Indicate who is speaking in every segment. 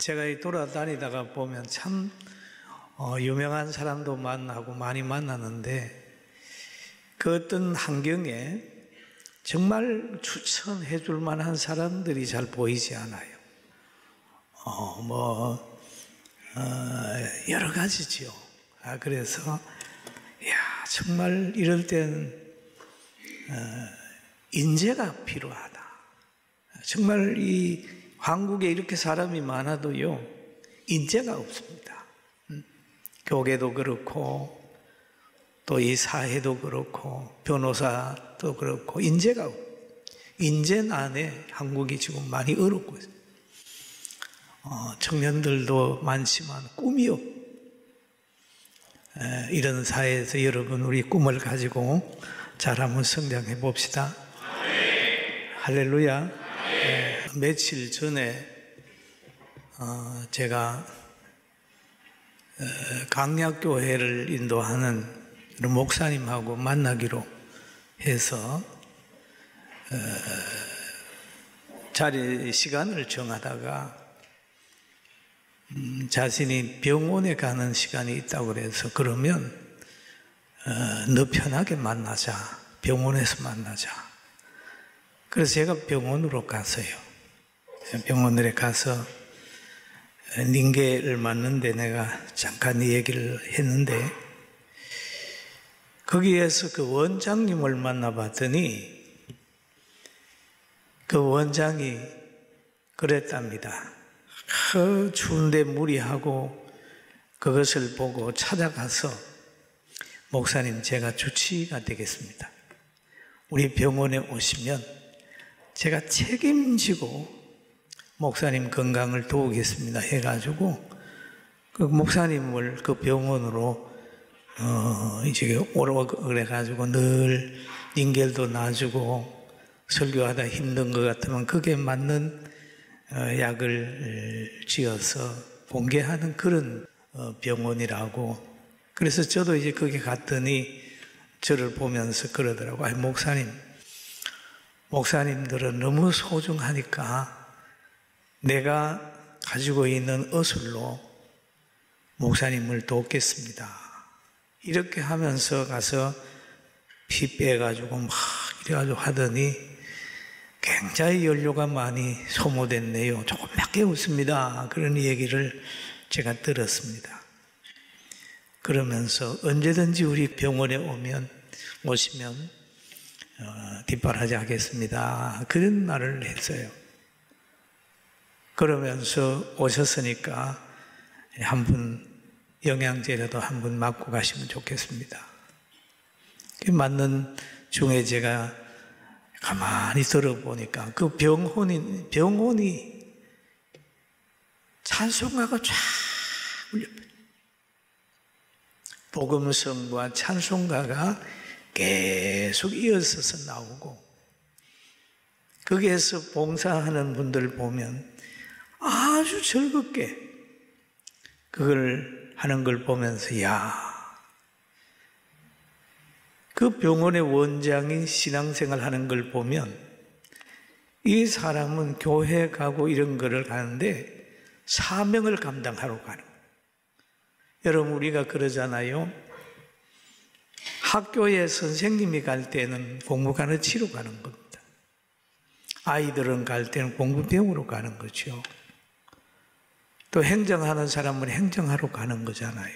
Speaker 1: 제가 돌아다니다가 보면 참 유명한 사람도 만나고 많이 만나는데 그 어떤 환경에 정말 추천해 줄 만한 사람들이 잘 보이지 않아요. 여러 가지죠. 그래서 정말 이럴 땐 인재가 필요하다. 정말 이 한국에 이렇게 사람이 많아도요, 인재가 없습니다. 교계도 그렇고 또 이 사회도 그렇고 변호사도 그렇고 인재가 없고, 인재난에 한국이 지금 많이 어렵고 있어요. 청년들도 많지만 꿈이 없고, 이런 사회에서 여러분 우리 꿈을 가지고 잘 한번 성장해 봅시다. 할렐루야. 며칠 전에 제가 강약교회를 인도하는 목사님하고 만나기로 해서 시간을 정하다가 자신이 병원에 가는 시간이 있다고 그래서 그러면 너 편하게 만나자. 병원에서 만나자. 그래서 제가 병원으로 갔어요. 병원에 가서 닌게를 맞는데 내가 잠깐 이 얘기를 했는데 거기에서 그 원장님을 만나봤더니 그 원장이 그랬답니다. 그 추운데 무리하고 그것을 보고 찾아가서 목사님 제가 주치의가 되겠습니다. 우리 병원에 오시면 제가 책임지고 목사님 건강을 도우겠습니다 해가지고 그 목사님을 그 병원으로 이제 오라고 그래가지고 늘 닌겔도 놔주고 설교하다 힘든 것 같으면 그게 맞는 약을 지어서 공개하는 그런 병원이라고. 그래서 저도 이제 거기 갔더니 저를 보면서 그러더라고요. 목사님들은 너무 소중하니까 내가 가지고 있는 의술로 목사님을 돕겠습니다. 이렇게 하면서 가서 피 빼가지고 막 이래가지고 하더니 굉장히 연료가 많이 소모됐네요. 조금밖에 없습니다. 그런 얘기를 제가 들었습니다. 그러면서 언제든지 우리 병원에 오시면 뒷바라지 하겠습니다. 그런 말을 했어요. 그러면서 오셨으니까 한 분 영양제라도 한 분 맞고 가시면 좋겠습니다. 맞는 중에 제가 가만히 들어보니까 그 병원이 찬송가가 쫙 울려요. 복음성과 찬송가가 계속 이어서서 나오고 거기에서 봉사하는 분들 보면 아주 즐겁게 그걸 하는 걸 보면서 그 병원의 원장이 신앙생활 하는 걸 보면 이 사람은 교회 가고 이런 거를 가는데 사명을 감당하러 가는 거예요. 여러분 우리가 그러잖아요. 학교에 선생님이 갈 때는 공부 가르치러 가는 겁니다. 아이들은 갈 때는 공부 배우러 가는 거죠. 또 행정하는 사람은 행정하러 가는 거잖아요.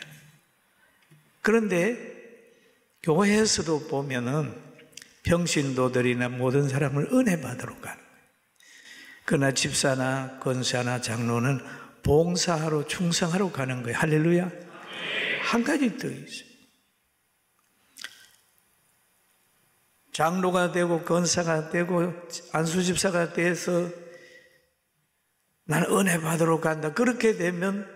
Speaker 1: 그런데 교회에서도 보면은 평신도들이나 모든 사람을 은혜 받으러 가는 거예요. 그러나 집사나 권사나 장로는 봉사하러 충성하러 가는 거예요. 할렐루야. 한 가지 더 있어요. 장로가 되고 권사가 되고 안수집사가 돼서 나는 은혜 받으러 간다. 그렇게 되면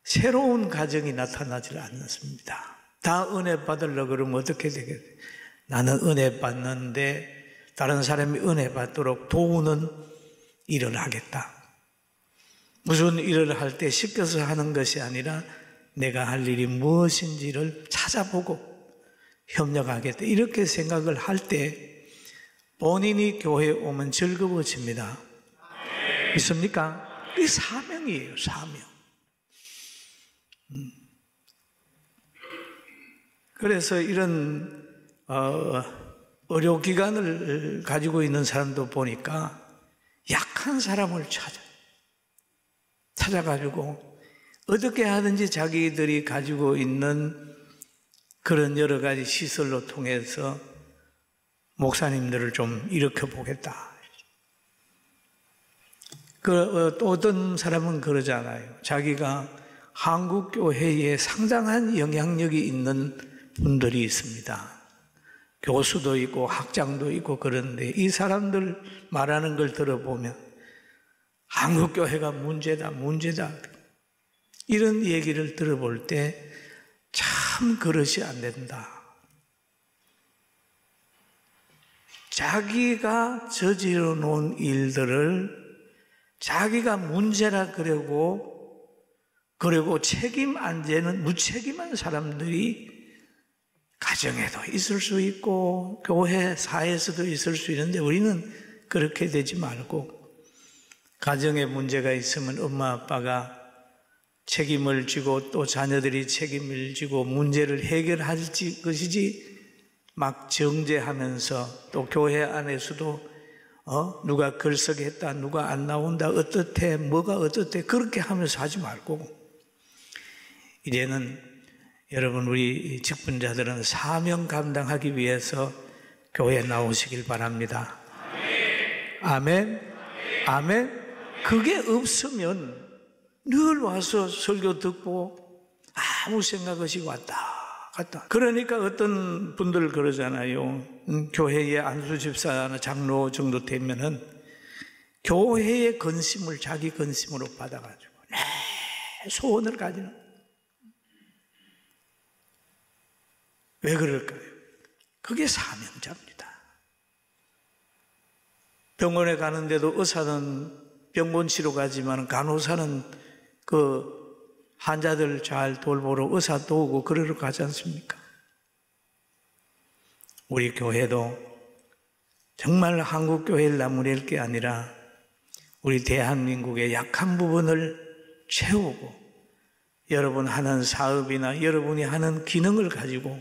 Speaker 1: 새로운 가정이 나타나지 않습니다. 다 은혜 받으려고 그러면 어떻게 되겠어요? 나는 은혜 받는데 다른 사람이 은혜 받도록 도우는 일을 하겠다. 무슨 일을 할 때 시켜서 하는 것이 아니라 내가 할 일이 무엇인지를 찾아보고 협력하겠다. 이렇게 생각을 할 때 본인이 교회에 오면 즐거워집니다. 믿습니까? 그게 사명이에요, 사명. 그래서 이런 의료기관을 가지고 있는 사람도 보니까 약한 사람을 찾아가지고 어떻게 하든지 자기들이 가지고 있는 그런 여러 가지 시설로 통해서 목사님들을 좀 일으켜 보겠다. 또 어떤 사람은 그러잖아요. 자기가 한국교회에 상당한 영향력이 있는 분들이 있습니다. 교수도 있고 학장도 있고 그런데 이 사람들 말하는 걸 들어보면 한국교회가 문제다. 이런 얘기를 들어볼 때 참 그릇이 안 된다. 자기가 저지러 놓은 일들을 자기가 문제라 그러고 책임 안 지는 무책임한 사람들이 가정에도 있을 수 있고 교회 사회에서도 있을 수 있는데 우리는 그렇게 되지 말고 가정에 문제가 있으면 엄마 아빠가 책임을 지고 또 자녀들이 책임을 지고 문제를 해결할 것이지 막 정죄하면서 또 교회 안에서도 누가 글쓰기 했다 누가 안 나온다 어떻대 뭐가 어떻대 그렇게 하면서 하지 말고 이제는 여러분 우리 직분자들은 사명 감당하기 위해서 교회에 나오시길 바랍니다. 아멘. 아멘. 그게 없으면 늘 와서 설교 듣고 아무 생각 없이 왔다 갔다. 그러니까 어떤 분들 그러잖아요. 교회에 안수 집사나 장로 정도 되면은 교회의 건심을 자기 건심으로 받아가지고 소원을 가지는. 왜 그럴까요? 그게 사명자입니다. 병원에 가는데도 의사는 병원 치료 가지만 간호사는 그 환자들 잘 돌보러 의사도 오고 그러러 가지 않습니까? 우리 교회도 정말 한국 교회를 나무랄 게 아니라 우리 대한민국의 약한 부분을 채우고 여러분 하는 사업이나 여러분이 하는 기능을 가지고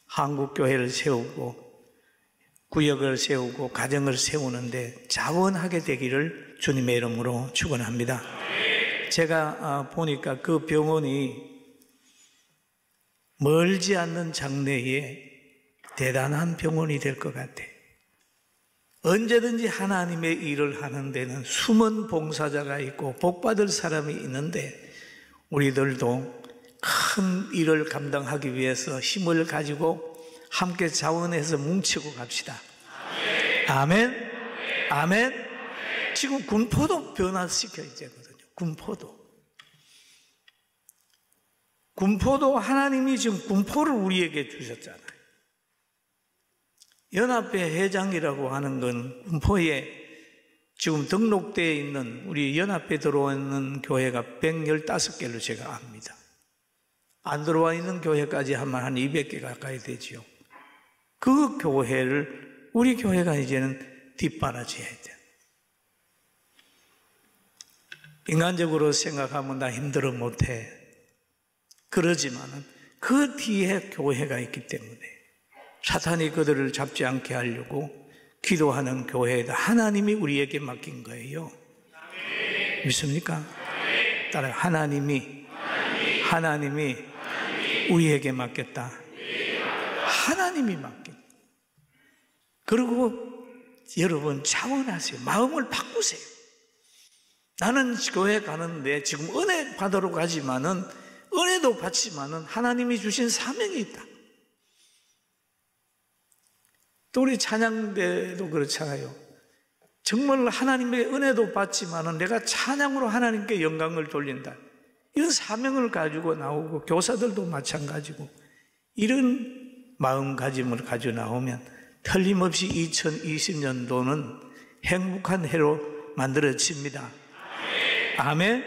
Speaker 1: 한국 교회를 세우고 구역을 세우고 가정을 세우는데 자원하게 되기를 주님의 이름으로 축원합니다. 제가 보니까 그 병원이 멀지 않는 장래에 대단한 병원이 될 것 같아요. 언제든지 하나님의 일을 하는 데는 숨은 봉사자가 있고 복받을 사람이 있는데 우리들도 큰 일을 감당하기 위해서 힘을 가지고 함께 자원해서 뭉치고 갑시다. 아멘. 아멘. 지금 군포도 변화시켜야 되거든요. 군포도 하나님이 지금 군포를 우리에게 주셨잖아요. 연합회 회장이라고 하는 건 군포에 지금 등록되어 있는 우리 연합회 들어오는 교회가 115개로 제가 압니다. 안 들어와 있는 교회까지 하면 한 200개 가까이 되지요. 그 교회를 우리 교회가 이제는 뒷바라지해야 돼요. 인간적으로 생각하면 나 힘들어 못해. 그러지만은 그 뒤에 교회가 있기 때문에 사탄이 그들을 잡지 않게 하려고 기도하는 교회에다 하나님이 우리에게 맡긴 거예요. 믿습니까? 따라 하나님이 우리에게 맡겼다. 하나님이 맡긴. 그리고 여러분 자원하세요. 마음을 바꾸세요. 나는 교회 가는데 지금 은혜 받으러 가지만은 은혜도 받지만은 하나님이 주신 사명이 있다. 또 우리 찬양대도 그렇잖아요. 정말 하나님의 은혜도 받지만은 내가 찬양으로 하나님께 영광을 돌린다. 이런 사명을 가지고 나오고 교사들도 마찬가지고 이런 마음가짐을 가지고 나오면 틀림없이 2020년도는 행복한 해로 만들어집니다. 아멘.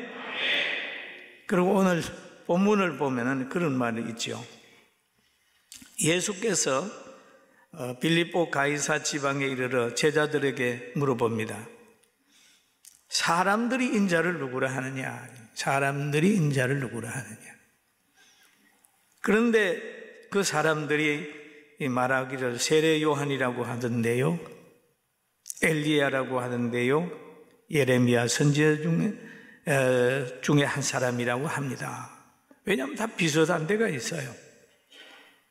Speaker 1: 그리고 오늘 본문을 보면은 그런 말이 있죠. 예수께서 빌립보 가이사 지방에 이르러 제자들에게 물어봅니다. 사람들이 인자를 누구라 하느냐? 사람들이 인자를 누구라 하느냐? 그런데 그 사람들이 말하기를 세례 요한이라고 하던데요, 엘리야라고 하던데요, 예레미야 선지자 중에 한 사람이라고 합니다. 왜냐하면 다 비슷한 데가 있어요.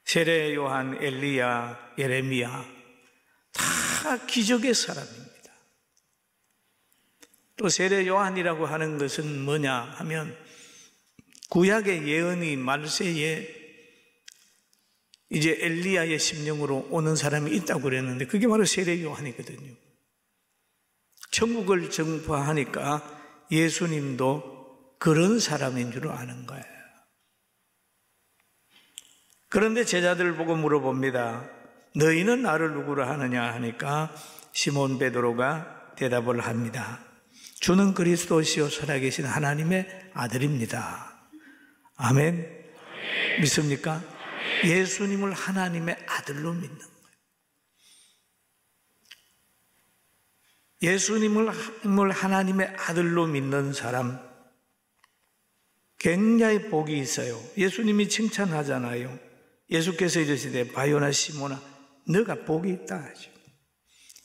Speaker 1: 세례 요한, 엘리야, 예레미야 다 기적의 사람입니다. 또 세례 요한이라고 하는 것은 뭐냐 하면 구약의 예언이 말세에 이제 엘리야의 심령으로 오는 사람이 있다고 그랬는데 그게 바로 세례 요한이거든요. 천국을 정파하니까 예수님도 그런 사람인 줄 아는 거예요. 그런데 제자들을 보고 물어봅니다. 너희는 나를 누구라 하느냐 하니까 시몬 베드로가 대답을 합니다. 주는 그리스도시요 살아계신 하나님의 아들입니다. 아멘. 믿습니까? 예수님을 하나님의 아들로 믿는 거예요. 예수님을 하나님의 아들로 믿는 사람 굉장히 복이 있어요. 예수님이 칭찬하잖아요. 예수께서 이르시되 바요나 시몬아 너가 복이 있다 하죠.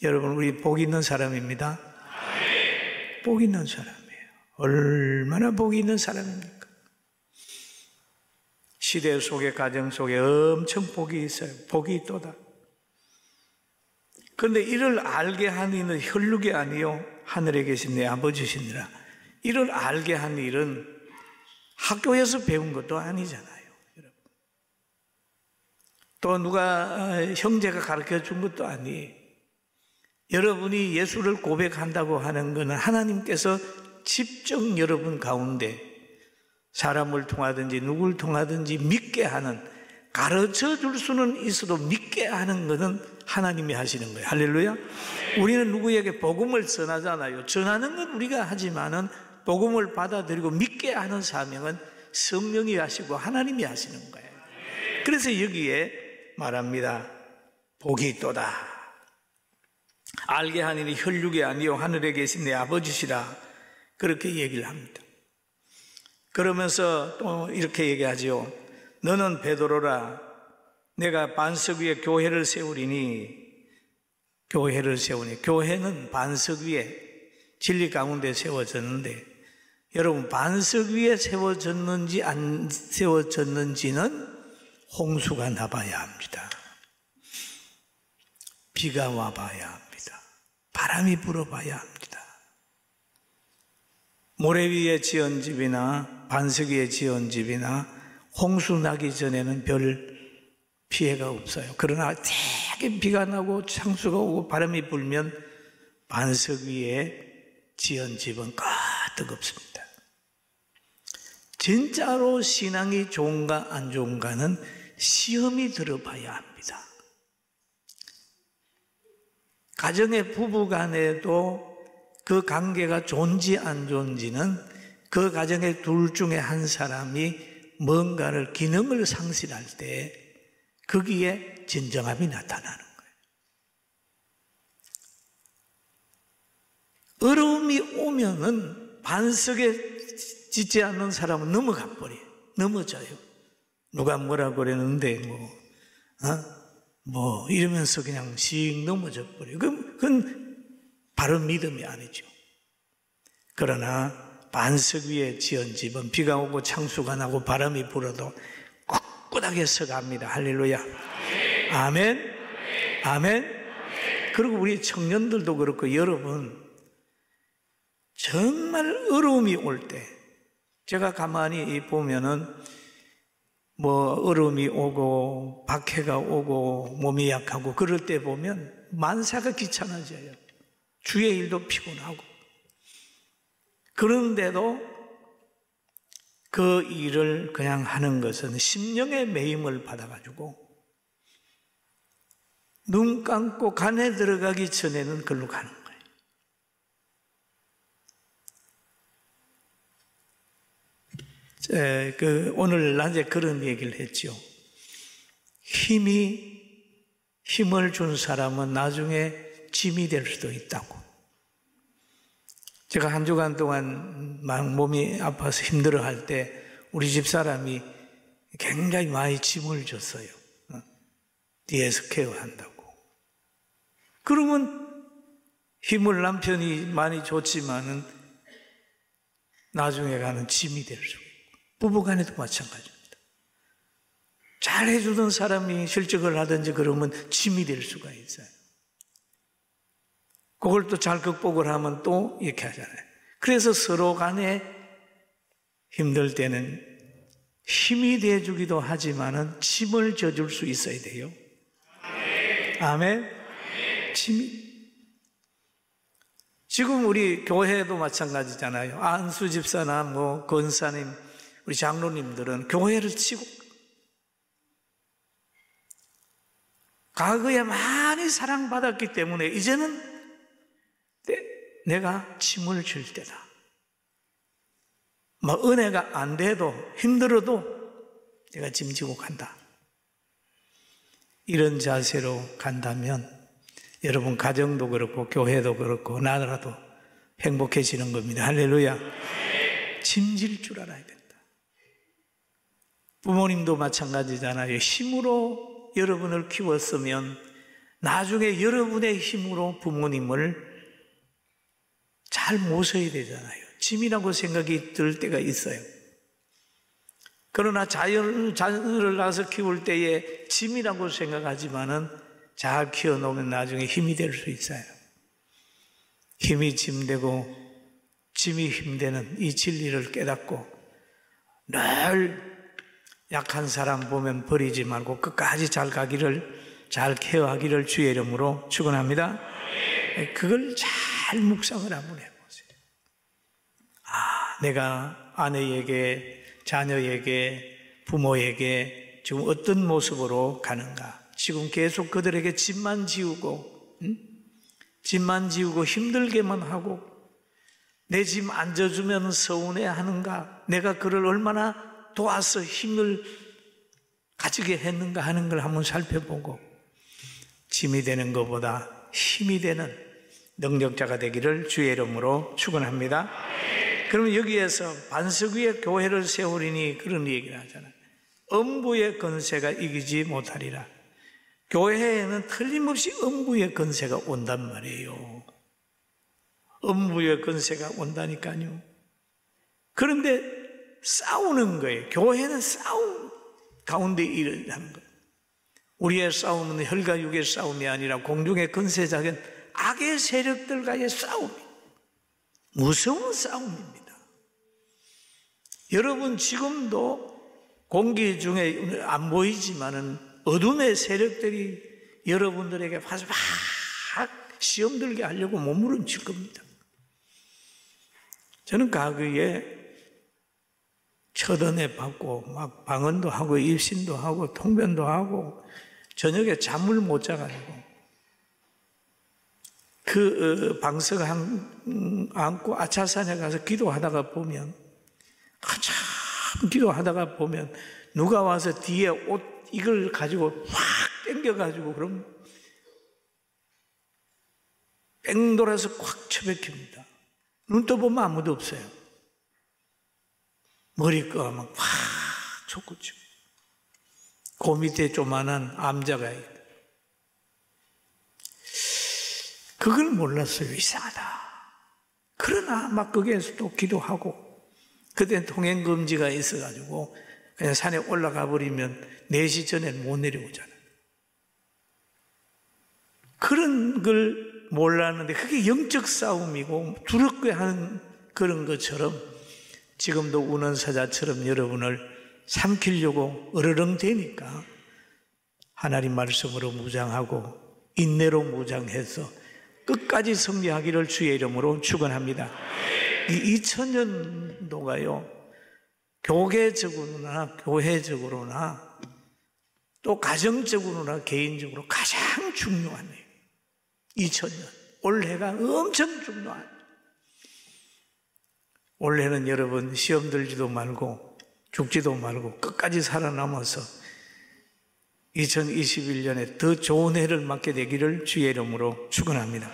Speaker 1: 여러분 우리 복 있는 사람입니다. 복 있는 사람이에요. 얼마나 복이 있는 사람입니까? 시대 속에 가정 속에 엄청 복이 있어요. 복이 있도다. 그런데 이를 알게 한 이는 혈육이 아니요 하늘에 계신 내 아버지시니라. 이를 알게 한 일은 학교에서 배운 것도 아니잖아요. 여러분. 또 누가 형제가 가르쳐 준 것도 아니에요. 여러분이 예수를 고백한다고 하는 것은 하나님께서 직접 여러분 가운데 사람을 통하든지 누구를 통하든지 믿게 하는, 가르쳐 줄 수는 있어도 믿게 하는 것은 하나님이 하시는 거예요. 할렐루야. 우리는 누구에게 복음을 전하잖아요. 전하는 건 우리가 하지만은 복음을 받아들이고 믿게 하는 사명은 성령이 하시고 하나님이 하시는 거예요. 그래서 여기에 말합니다. 복이 있도다. 알게 하니니 혈육이 아니요 하늘에 계신 내 아버지시라. 그렇게 얘기를 합니다. 그러면서 또 이렇게 얘기하죠. 너는 베드로라. 내가 반석 위에 교회를 세우리니. 교회를 세우니. 교회는 반석 위에 진리 가운데 세워졌는데 여러분 반석 위에 세워졌는지 안 세워졌는지는 홍수가 나봐야 합니다. 비가 와봐야 합니다. 바람이 불어봐야 합니다. 모래 위에 지은 집이나 반석 위에 지은 집이나 홍수 나기 전에는 별 피해가 없어요. 그러나 되게 비가 나고 창수가 오고 바람이 불면 반석 위에 지은 집은 끄떡없습니다. 진짜로 신앙이 좋은가 안 좋은가는 시험이 들어봐야 합니다. 가정의 부부 간에도 그 관계가 좋은지 안 좋은지는 그 가정의 둘 중에 한 사람이 뭔가를 기능을 상실할 때 거기에 진정함이 나타나는 거예요. 어려움이 오면은 반석에 짓지 않는 사람은 넘어가 버려요. 넘어져요. 누가 뭐라고 그랬는데 이러면서 그냥 씩 넘어져 버려요. 그건 바른 믿음이 아니죠. 그러나 반석 위에 지은 집은 비가 오고 창수가 나고 바람이 불어도 꿋꿋하게 서갑니다. 할렐루야. 아멘. 아멘. 그리고 우리 청년들도 그렇고 여러분 정말 어려움이 올 때 제가 가만히 보면은 어려움이 오고 박해가 오고 몸이 약하고 그럴 때 보면 만사가 귀찮아져요. 주의 일도 피곤하고 그런데도 그 일을 그냥 하는 것은 심령의 매임을 받아가지고 눈 감고 간에 들어가기 전에는 글로 가는 거예요. 오늘 낮에 그런 얘기를 했죠. 힘을 준 사람은 나중에 짐이 될 수도 있다고. 제가 한 주간 동안 막 몸이 아파서 힘들어할 때 우리 집사람이 굉장히 많이 짐을 줬어요. 뒤에서 케어한다고. 그러면 힘을 남편이 많이 줬지만은 나중에 가는 짐이 될 수 있고, 부부간에도 마찬가지입니다. 잘해주던 사람이 실직을 하든지 그러면 짐이 될 수가 있어요. 그걸 또 잘 극복을 하면 또 이렇게 하잖아요. 그래서 서로 간에 힘들 때는 힘이 돼주기도 하지만은 짐을 져줄 수 있어야 돼요. 아멘. 짐이. 지금 우리 교회도 마찬가지잖아요. 안수 집사나 뭐 권사님, 우리 장로님들은 교회를 치고 과거에 많이 사랑받았기 때문에 이제는 내가 짐을 질 때다. 뭐 은혜가 안 돼도 힘들어도 내가 짐지고 간다. 이런 자세로 간다면 여러분 가정도 그렇고 교회도 그렇고 나라도 행복해지는 겁니다. 할렐루야. 짐질 줄 알아야 된다. 부모님도 마찬가지잖아요. 힘으로 여러분을 키웠으면 나중에 여러분의 힘으로 부모님을 잘 모셔야 되잖아요. 짐이라고 생각이 들 때가 있어요. 그러나 자녀를 낳아서 키울 때에 짐이라고 생각하지만은 잘 키워놓으면 나중에 힘이 될 수 있어요. 힘이 짐되고 짐이 힘되는 이 진리를 깨닫고 늘 약한 사람 보면 버리지 말고 끝까지 잘 가기를, 잘 케어하기를 주의 이름으로 축원합니다. 그걸 잘 묵상을 한번 해보세요. 내가 아내에게, 자녀에게, 부모에게 지금 어떤 모습으로 가는가? 지금 계속 그들에게 짐만 지우고, 짐만 지우고 힘들게만 하고 내 짐 안 져주면 서운해 하는가? 내가 그를 얼마나 도와서 힘을 가지게 했는가 하는 걸 한번 살펴보고 짐이 되는 것보다 힘이 되는 능력자가 되기를 주의 이름으로 축원합니다. 그러면 여기에서 반석 위에 교회를 세우리니 그런 얘기를 하잖아요. 음부의 권세가 이기지 못하리라. 교회에는 틀림없이 음부의 권세가 온단 말이에요. 음부의 권세가 온다니까요. 그런데 싸우는 거예요. 교회는 싸움 가운데 일하는 거예요. 우리의 싸움은 혈과 육의 싸움이 아니라 공중의 권세자인 악의 세력들과의 싸움이 무서운 싸움입니다. 여러분 지금도 공기 중에 안 보이지만은 어둠의 세력들이 여러분들에게 와서 막 시험 들게 하려고 몸부림칠 겁니다. 저는 과거에 첫은혜 받고 막 방언도 하고 입신도 하고 통변도 하고 저녁에 잠을 못 자가지고 그 방석 안고 아차산에 가서 기도하다가 보면 한참 기도하다가 보면 누가 와서 뒤에 옷 이걸 가지고 확 당겨가지고 그럼 뺑 돌아서 콱 쳐박힙니다. 눈 떠보면 아무도 없어요. 머리가 막 확 솟구치고 그 밑에 조만한 암자가 있고 그걸 몰랐어요. 이상하다. 그러나 막 거기에서 또 기도하고 그때 통행금지가 있어가지고 그냥 산에 올라가 버리면 4시 전에 못 내려오잖아요. 그런 걸 몰랐는데 그게 영적 싸움이고 두렵게 하는 그런 것처럼 지금도 우는 사자처럼 여러분을 삼키려고 으르렁대니까 하나님 말씀으로 무장하고 인내로 무장해서 끝까지 승리하기를 주의 이름으로 축원합니다. 이 2000년도가요 교계적으로나 교회적으로나 또 가정적으로나 개인적으로 가장 중요한 해요. 2000년 올해가 엄청 중요한. 올해는 여러분 시험 들지도 말고 죽지도 말고 끝까지 살아남아서 2021년에 더 좋은 해를 맞게 되기를 주의 이름으로 축원합니다.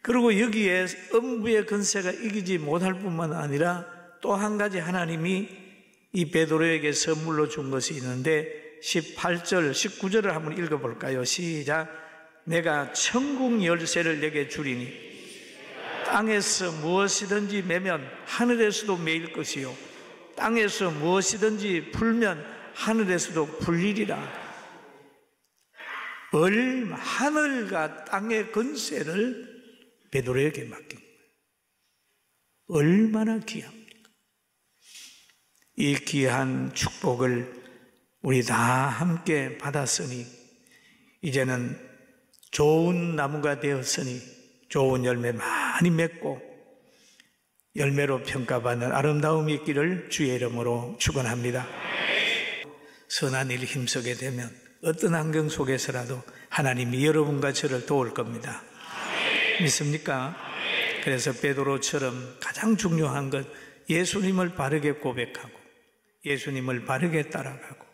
Speaker 1: 그리고 여기에 음부의 권세가 이기지 못할 뿐만 아니라 또 한 가지 하나님이 이 베드로에게 선물로 준 것이 있는데 18절, 19절을 한번 읽어볼까요? 시작. 내가 천국 열쇠를 내게 주리니 땅에서 무엇이든지 매면 하늘에서도 매일 것이요 땅에서 무엇이든지 풀면 하늘에서도 풀리리라. 하늘과 땅의 권세를 베드로에게 맡긴 거예요. 얼마나 귀합니까? 이 귀한 축복을 우리 다 함께 받았으니 이제는 좋은 나무가 되었으니 좋은 열매 많이 맺고 열매로 평가받는 아름다움이 있기를 주의 이름으로 축원합니다. 선한 일 힘쓰게 되면 어떤 환경 속에서라도 하나님이 여러분과 저를 도울 겁니다. 믿습니까? 그래서 베드로처럼 가장 중요한 것, 예수님을 바르게 고백하고 예수님을 바르게 따라가고,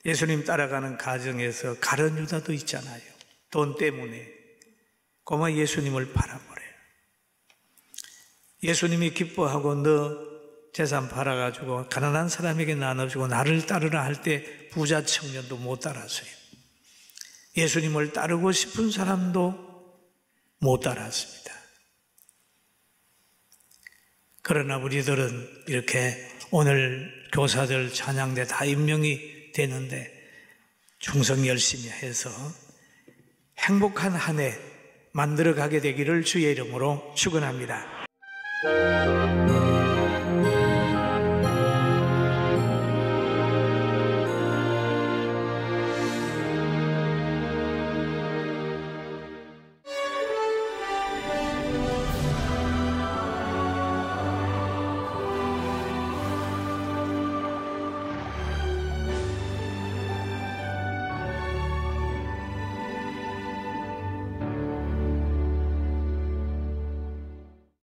Speaker 1: 예수님 따라가는 가정에서 가룟 유다도 있잖아요. 돈 때문에 고마 예수님을 팔아버려요. 예수님이 기뻐하고 너 재산 팔아가지고 가난한 사람에게 나눠주고 나를 따르라 할 때 부자 청년도 못 따랐어요. 예수님을 따르고 싶은 사람도 못 따랐습니다. 그러나 우리들은 이렇게 오늘 교사들 찬양대 다 임명이 되는데 충성 열심히 해서 행복한 한 해 만들어가게 되기를 주의 이름으로 축원합니다.